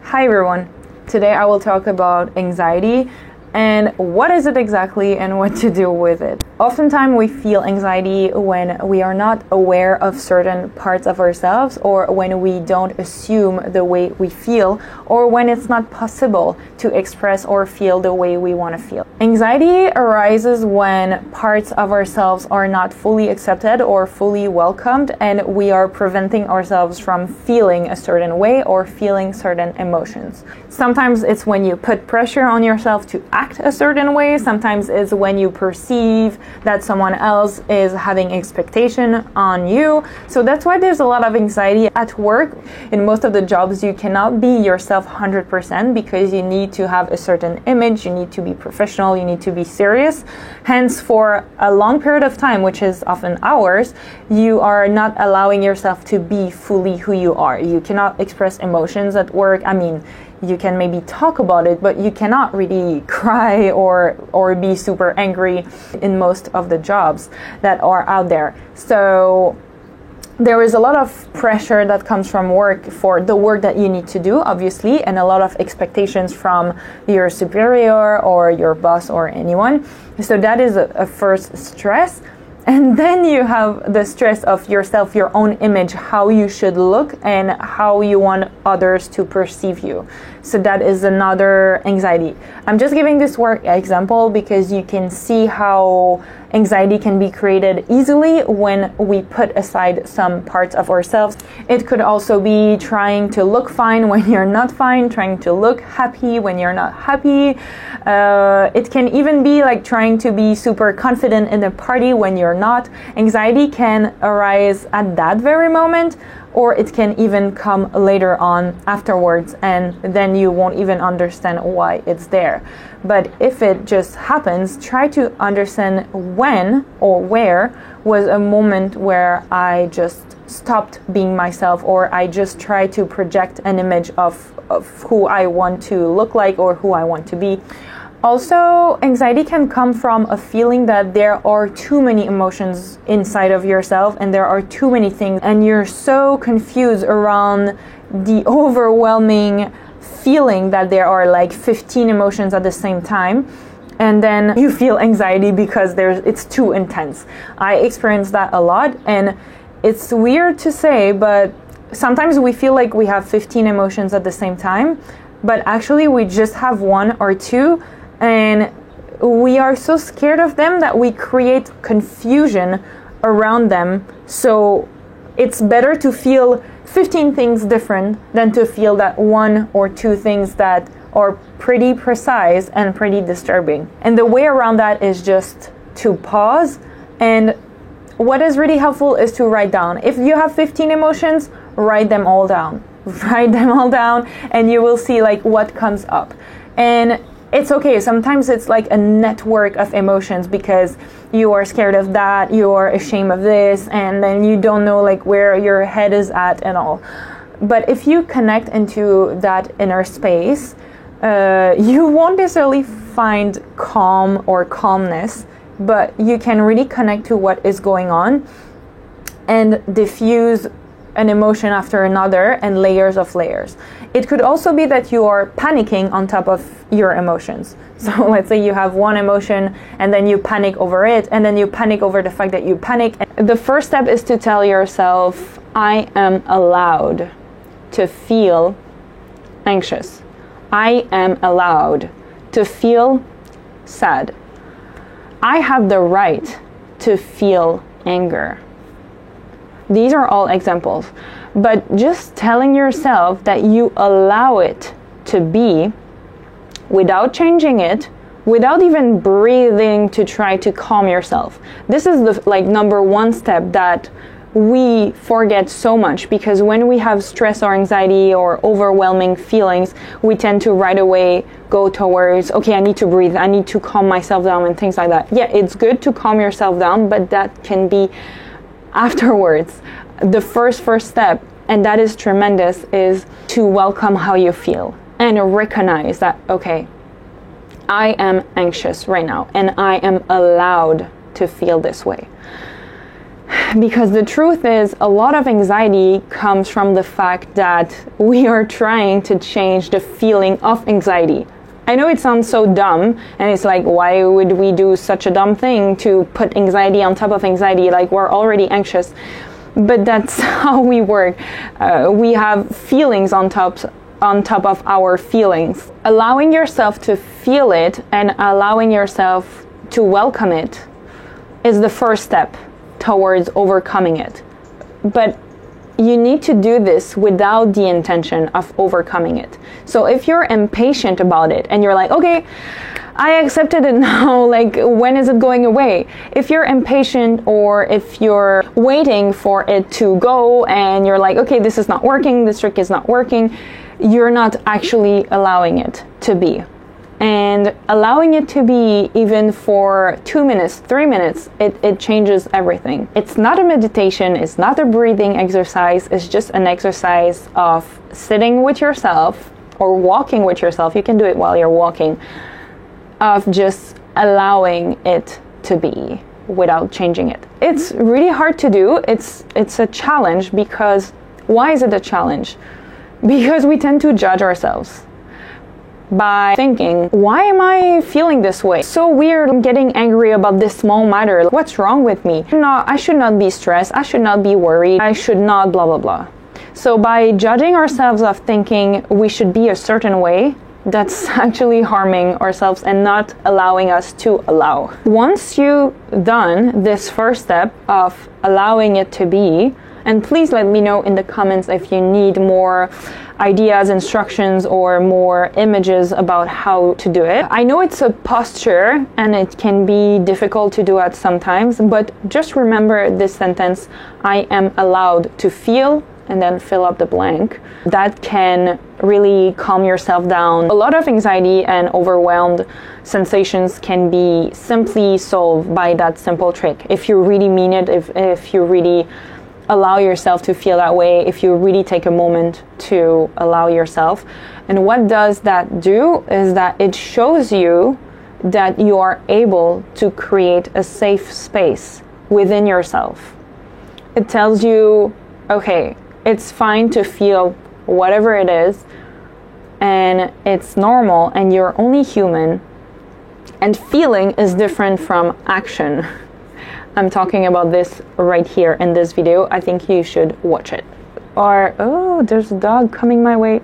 Hi everyone. Today I will talk about anxiety and what is it exactly and what to do with it. Oftentimes we feel anxiety when we are not aware of certain parts of ourselves, or when we don't assume the way we feel, or when it's not possible to express or feel the way we want to feel. Anxiety arises when parts of ourselves are not fully accepted or fully welcomed, and we are preventing ourselves from feeling a certain way or feeling certain emotions. Sometimes it's when you put pressure on yourself to act a certain way. Sometimes it's when you perceive that someone else is having expectation on you. So that's why there's a lot of anxiety at work. In most of the jobs, you cannot be yourself 100% because you need to have a certain image, you need to be professional, you need to be serious. Hence, for a long period of time, which is often hours, you are not allowing yourself to be fully who you are. You cannot express emotions at work. I mean, you can maybe talk about it, but you cannot really cry or be super angry in most of the jobs that are out there. So there is a lot of pressure that comes from work for the work that you need to do, obviously, and a lot of expectations from your superior or your boss or anyone. So that is a first stress. And then you have the stress of yourself, your own image, how you should look and how you want others to perceive you. So that is another anxiety. I'm just giving this work example because you can see how anxiety can be created easily when we put aside some parts of ourselves. It could also be trying to look fine when you're not fine, trying to look happy when you're not happy. It can even be like trying to be super confident in a party when you're not. Anxiety can arise at that very moment, or it can even come later on afterwards, and then you won't even understand why it's there. But if it just happens, try to understand when or where was a moment where I just stopped being myself, or I just try to project an image of who I want to look like or who I want to be. Also, anxiety can come from a feeling that there are too many emotions inside of yourself and there are too many things, and you're so confused around the overwhelming feeling that there are like 15 emotions at the same time, and then you feel anxiety because it's too intense. I experience that a lot, and it's weird to say, but sometimes we feel like we have 15 emotions at the same time, but actually we just have one or two. And we are so scared of them that we create confusion around them. So it's better to feel 15 things different than to feel that one or two things that are pretty precise and pretty disturbing. And the way around that is just to pause. And what is really helpful is to write down. If you have 15 emotions, write them all down. Write them all down and you will see like what comes up. And it's okay. Sometimes it's like a network of emotions because you are scared of that, you are ashamed of this, and then you don't know like where your head is at and all. But if you connect into that inner space, you won't necessarily find calm or calmness, but you can really connect to what is going on and diffuse an emotion after another and layers of layers. It could also be that you are panicking on top of your emotions. So let's say you have one emotion and then you panic over it, and then you panic over the fact that you panic. The first step is to tell yourself, I am allowed to feel anxious. I am allowed to feel sad. I have the right to feel anger. These are all examples, but just telling yourself that you allow it to be without changing it, without even breathing to try to calm yourself. This is the number one step that we forget so much, because when we have stress or anxiety or overwhelming feelings, we tend to right away go towards, okay, I need to breathe, I need to calm myself down and things like that. Yeah, it's good to calm yourself down, but that can be afterwards. The first step, and that is tremendous, is to welcome how you feel and recognize that, okay, I am anxious right now and I am allowed to feel this way. because the truth is a lot of anxiety comes from the fact that we are trying to change the feeling of anxiety. I know it sounds so dumb, and it's like, why would we do such a dumb thing to put anxiety on top of anxiety? Like, we're already anxious. But that's how we work. We have feelings on top of our feelings. Allowing yourself to feel it and allowing yourself to welcome it is the first step towards overcoming it. But you need to do this without the intention of overcoming it. So if you're impatient about it and you're like, okay, I accepted it now, like, when is it going away? If you're impatient, or if you're waiting for it to go and you're like, okay, this is not working, this trick is not working, you're not actually allowing it to be. And allowing it to be even for 2 minutes, 3 minutes, it changes everything. It's not a meditation, it's not a breathing exercise, it's just an exercise of sitting with yourself or walking with yourself. You can do it while you're walking, of just allowing it to be without changing it. It's really hard to do. It's a challenge. Because why is it a challenge? Because we tend to judge ourselves by thinking, why am I feeling this way? So weird, I'm getting angry about this small matter. What's wrong with me? No, I should not be stressed. I should not be worried. I should not blah, blah, blah. So by judging ourselves of thinking we should be a certain way, that's actually harming ourselves and not allowing us to allow. Once you've done this first step of allowing it to be, and please let me know in the comments if you need more ideas, instructions, or more images about how to do it. I know it's a posture and it can be difficult to do at sometimes, but just remember this sentence, I am allowed to feel, and then fill up the blank. That can really calm yourself down. A lot of anxiety and overwhelmed sensations can be simply solved by that simple trick. If you really mean it, if you really allow yourself to feel that way, if you really take a moment to allow yourself. And what does that do is that it shows you that you are able to create a safe space within yourself. It tells you, okay, it's fine to feel whatever it is, and it's normal, and you're only human, and feeling is different from action. I'm talking about this right here in this video. I think you should watch it. Or, oh, there's a dog coming my way.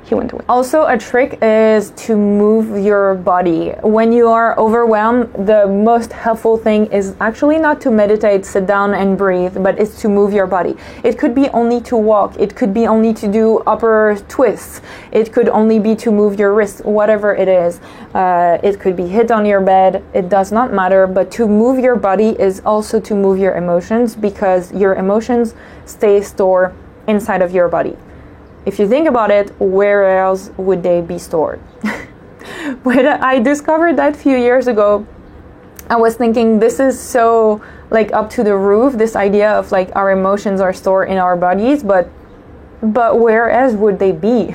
He went away. Also, a trick is to move your body. When you are overwhelmed, the most helpful thing is actually not to meditate, sit down and breathe, but it's to move your body. It could be only to walk. It could be only to do upper twists. It could only be to move your wrists, whatever it is. It could be hit on your bed. It does not matter, but to move your body is also to move your emotions, because your emotions stay stored inside of your body. If you think about it, where else would they be stored? When I discovered that a few years ago, I was thinking this is so like up to the roof, this idea of like our emotions are stored in our bodies, but where else would they be?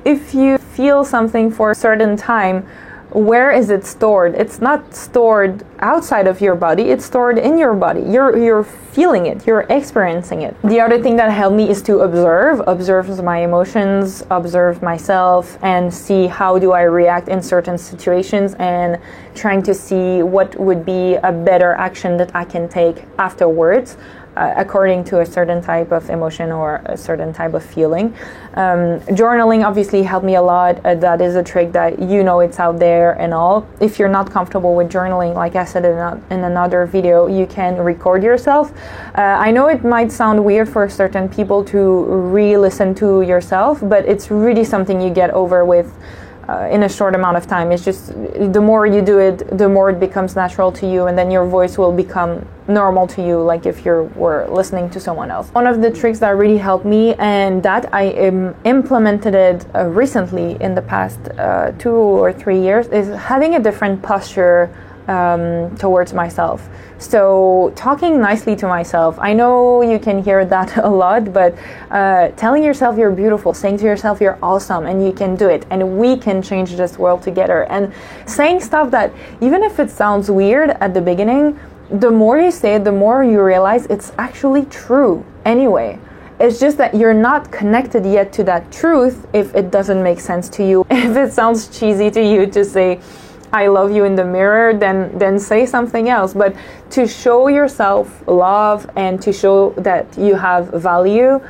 If you feel something for a certain time, where is it stored? It's not stored outside of your body, it's stored in your body. You're feeling it, you're experiencing it. The other thing that helped me is to observe my emotions, observe myself, and see how do I react in certain situations, and trying to see what would be a better action that I can take afterwards. According to a certain type of emotion or a certain type of feeling. Journaling obviously helped me a lot. That is a trick that you know it's out there and all. If you're not comfortable with journaling, like I said in another video, you can record yourself. I know it might sound weird for certain people to re-listen to yourself, but it's really something you get over with in a short amount of time. It's just the more you do it, the more it becomes natural to you, and then your voice will become normal to you, like if you were listening to someone else. One of the tricks that really helped me, and that I implemented it recently in the past 2 or 3 years, is having a different posture towards myself. So talking nicely to myself. I know you can hear that a lot, but telling yourself you're beautiful, saying to yourself you're awesome and you can do it and we can change this world together, and saying stuff that even if it sounds weird at the beginning, the more you say it, the more you realize it's actually true anyway. It's just that you're not connected yet to that truth if it doesn't make sense to you. If it sounds cheesy to you to say, I love you in the mirror, then say something else. But to show yourself love and to show that you have value,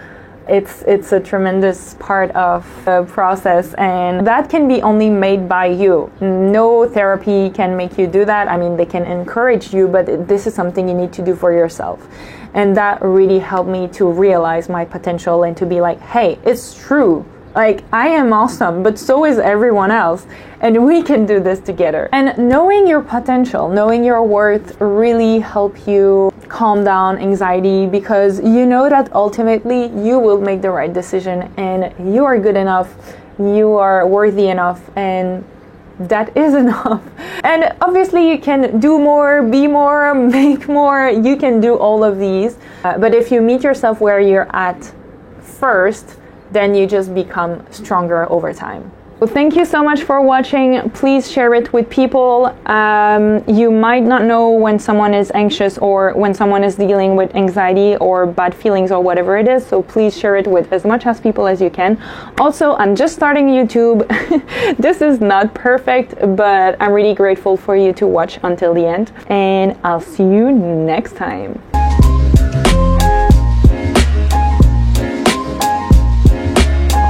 it's a tremendous part of the process, and that can be only made by you. No therapy can make you do that. I mean, they can encourage you, but this is something you need to do for yourself. And that really helped me to realize my potential and to be like, hey, it's true. Like, I am awesome, but so is everyone else, and we can do this together. And knowing your potential, knowing your worth really help you calm down anxiety, because you know that ultimately you will make the right decision and you are good enough, you are worthy enough, and that is enough. And obviously you can do more, be more, make more, you can do all of these. But if you meet yourself where you're at first, then you just become stronger over time. Well, thank you so much for watching. Please share it with people. You might not know when someone is anxious or when someone is dealing with anxiety or bad feelings or whatever it is, so please share it with as much as people as you can. Also, I'm just starting YouTube. This is not perfect, but I'm really grateful for you to watch until the end, and I'll see you next time.